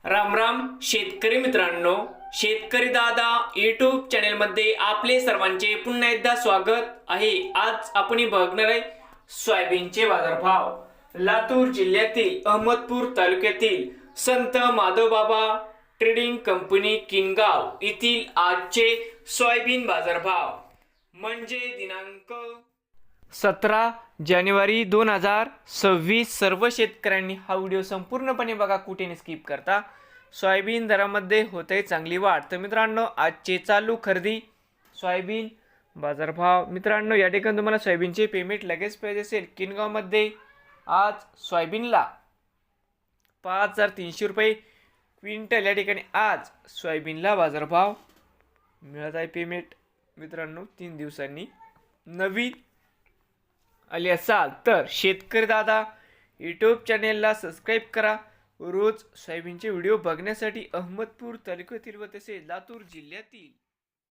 राम राम शेतकरी मित्रांनो, शेतकरी दादा यूट्यूब चॅनलमध्ये आपले सर्वांचे पुन्हा एकदा स्वागत आहे। आज आपण बघणार आहे सोयाबीनचे बाजारभाव। लातूर जिल्ह्यातील अहमदपूर तालुक्यातील संत माधवबाबा ट्रेडिंग कंपनी किनगाव येथील आजचे सोयाबीन बाजारभाव म्हणजे दिनांक 17 जानेवारी 2026। सर्व शेतकऱ्यांनी हा व्हिडिओ संपूर्णपणे बघा, कुठे स्किप करता। सोयाबीन दरामध्ये होते चांगली वाढ। तर मित्रांनो, आजचे चालू खरेदी सोयाबीन बाजारभाव। मित्रांनो, या ठिकाणी तुम्हाला सोयाबीनचे पेमेंट लगेच पाहिजे असेल, किनगावमध्ये आज सोयाबीनला 5300 रुपये क्विंटल या ठिकाणी आज सोयाबीनला बाजारभाव मिळत आहे। पेमेंट मित्रांनो 3 दिवसांनी नवीन आली असाल तर शेतकरी दादा यूट्यूब चॅनेलला सबस्क्राईब करा। रोज सोयाबीनचे व्हिडिओ बघण्यासाठी अहमदपूर तालुक्यातील व तसेच लातूर जिल्ह्यातील